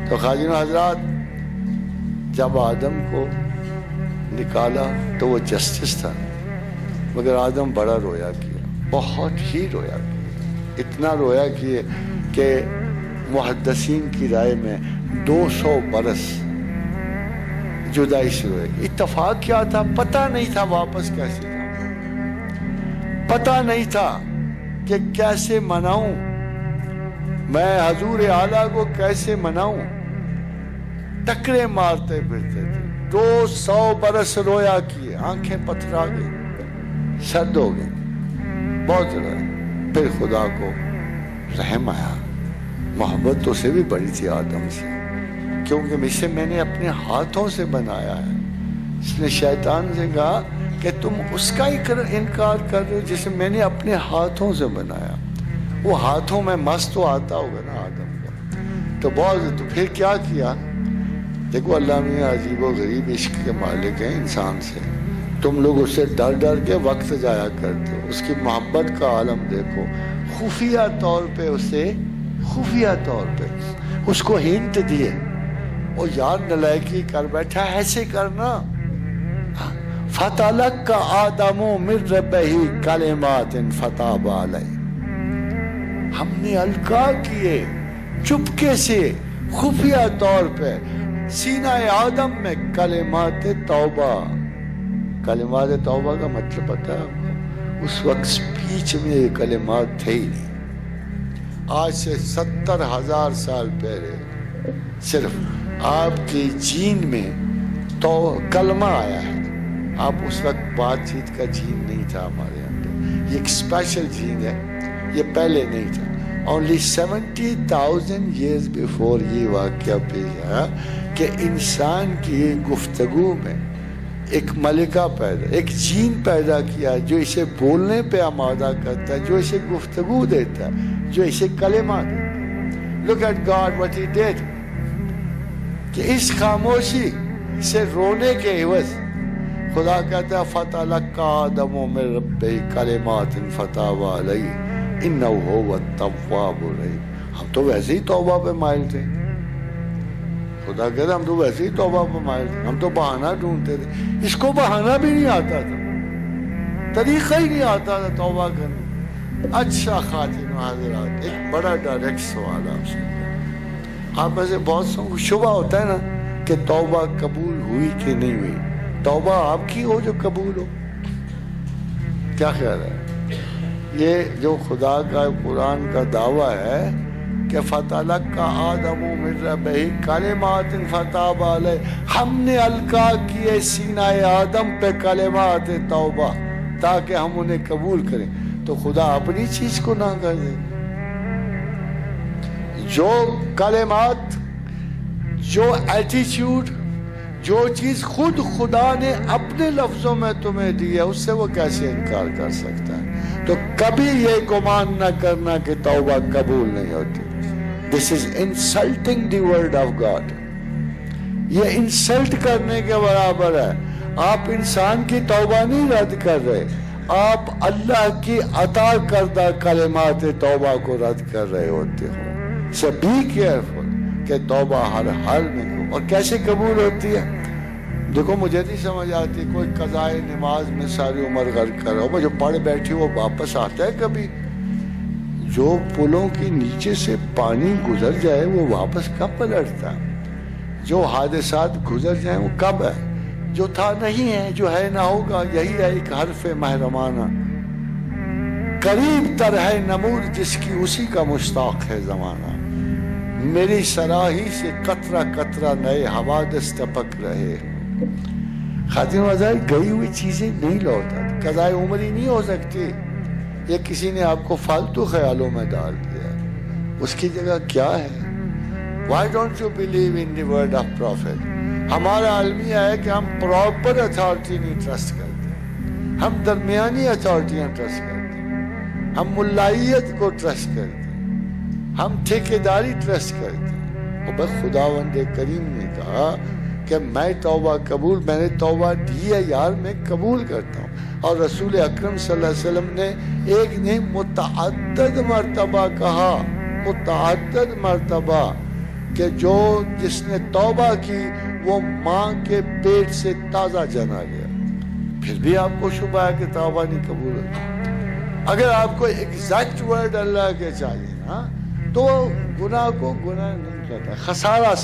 تو خواجین حضرات جب آدم کو نکالا تو وہ جسٹس تھا، مگر آدم بڑا رویا کیا، بہت ہی رویا کیا، اتنا رویا کیا کہ محدثین کی رائے میں 200 برس جدائی سے روئے. اتفاق کیا تھا؟ پتہ نہیں تھا واپس کیسے جاؤں، پتہ نہیں تھا کہ کیسے مناؤں میں حضور اعلیٰ کو، کیسے مناؤں. ٹکرے مارتے پھرتے تھے، 200 برس رویا کیے، آنکھیں پتھرا گئی، سرد ہو گئی، بہت رویا. پھر خدا کو رحم آیا، محبت تو اسے بھی بڑی تھی آدم سے، کیونکہ اسے میں نے اپنے ہاتھوں سے بنایا ہے. اس نے شیطان سے کہا کہ تم اس کا ہی انکار کر رہے ہو جسے میں نے اپنے ہاتھوں سے بنایا. وہ ہاتھوں میں مس تو آتا ہوگا نا آدم کا. تو بہت، تو پھر کیا کیا؟ دیکھو اللہ میاں عجیب و غریب عشق کے مالک ہیں انسان سے. تم لوگ اس سے ڈر ڈر کے وقت ضائع کرتے ہو. اس کی محبت کا عالم دیکھو، خفیہ طور پہ اسے، خفیہ طور پہ اس کو ہنٹ دیے. وہ یار نلائکی کر بیٹھا، ایسے کرنا. فَتَلَقَّى آدَمُ مِن رَبِّهِ كَلِمَاتٍ فَتَابَ عَلَيْهِ. ہم نے القاء کیے چپکے سے، خفیہ طور پہ سینہ آدم میں کلمات توبہ. کلمات توبہ کا مطلب پتہ ہے آپ کو؟ اس وقت سپیچ میں یہ کلمات تھے ہی نہیں. آج سے 70,000 سال پہلے صرف آپ کی جین میں تو کلمہ آیا ہے. آپ اس وقت بات چیت کا جین نہیں تھا ہمارے اندر. یہ ایک اسپیشل جین ہے، یہ پہلے نہیں تھا. Only 70,000 years before یہ واقعہ پیش آیا کہ انسان کی گفتگو میں ایک ملکہ پیدا، ایک جین پیدا کیا جو اسے بولنے پہ آمادہ کرتا ہے، جو اسے گفتگو دیتا ہے، جو اسے کلمہ دیتا ہے. Look at God what he did. کہ اس خاموشی سے رونے کے عوض خدا کہتا ہے فَتَلَقَّى آدَمُ مِن رَبِّهِ كَلِمَاتٍ فَتَابَ عَلَيْهِ إِنَّهُ هُوَ التَّوَّابُ الرَّحِيمُ. ہم تو ویسے ہی توبہ پہ مائل تھے. خدا کہتا ہے ہم تو ویسے ہی توبہ پہ مائل تھے، ہم تو بہانہ ڈھونڈتے تھے. اس کو بہانہ بھی نہیں آتا تھا، طریقہ ہی نہیں آتا تھا توبہ کرنے. اچھا خواتین و حضرات، ایک بڑا ڈائریکٹ سوال آپ سے. آپ میں سے بہت سو کو شبہ ہوتا ہے نا کہ توبہ قبول ہوئی کہ نہیں ہوئی. توبہ آپ کی ہو جو قبول ہو، کیا خیال ہے؟ یہ جو خدا کا قرآن کا دعویٰ ہے کہ فَتَلَقَّى آدَمُ مِن رَبِّهِ كَلِمَاتٍ فَتَابَ عَلَيْهِ. ہم نے القاء کیے سینہ آدم پہ کلمات توبہ تاکہ ہم انہیں قبول کریں. تو خدا اپنی چیز کو نہ کر دے. جو کلمات، جو ایٹیچیوڈ، جو چیز خود خدا نے اپنے لفظوں میں تمہیں دی ہے، اس سے وہ کیسے انکار کر سکتا ہے؟ تو کبھی یہ گمان نہ کرنا کہ توبہ قبول نہیں ہوتی. This is insulting the word of God. یہ انسلٹ کرنے کے برابر ہے. آپ انسان کی توبہ نہیں رد کر رہے، آپ اللہ کی عطا کردہ کلمات توبہ کو رد کر رہے ہوتے ہو. So be careful کہ توبہ ہر حال میں ہو. اور کیسے قبول ہوتی ہے؟ دیکھو مجھے نہیں سمجھ آتی، کوئی قضائے نماز میں ساری عمر غرق کر رہا ہو، جو پڑھ بیٹھی وہ واپس آتا ہے کبھی؟ جو پلوں کے نیچے سے پانی گزر جائے وہ واپس کب پلٹتا ہے؟ جو حادثات گزر جائیں وہ کب ہے؟ جو تھا نہیں ہے، جو ہے نہ ہوگا. یہی ہے ایک حرف محرمانہ. قریب تر ہے نمور جس کی اسی کا مشتاق ہے زمانہ. میری سراہی سے قطرہ قطرہ نئے حوادث ٹپک رہے. خاتون وزائر، گئی ہوئی چیزیں نہیں لوٹاتی. قضائے عمری نہیں ہو سکتی. یہ کسی نے آپ کو فالتو خیالوں میں ڈال دیا. اس کی جگہ کیا ہے؟ Why don't you believe in the word of prophet? ہمارا المیہ ہے کہ ہم پراپر اتھارٹی نہیں ٹرسٹ کرتے، ہم درمیانی اتھارٹیاں ٹرسٹ کرتے ہیں، ہم ملائیت کو ٹرسٹ کرتے ہیں، ہم ٹھیکیداری ٹرسٹ کرتے ہیں. اور بس خداوند کریم نے کہا کہ میں توبہ قبول، میں نے توبہ دی ہے یار، میں قبول کرتا ہوں. اور رسول اکرم صلی اللہ علیہ وسلم نے ایک نہیں متعدد مرتبہ کہا، متعدد مرتبہ کہ جو جس نے توبہ کی وہ ماں کے پیٹ سے تازہ جنا گیا، پھر بھی آپ کو شبہ ہے کہ توبہ نہیں قبول ہوتی۔ اگر آپ کو ایگزیکٹ ورڈ اللہ کے چاہیے نا تو گناہ کو گناہ نہیں کہتا، خسارہ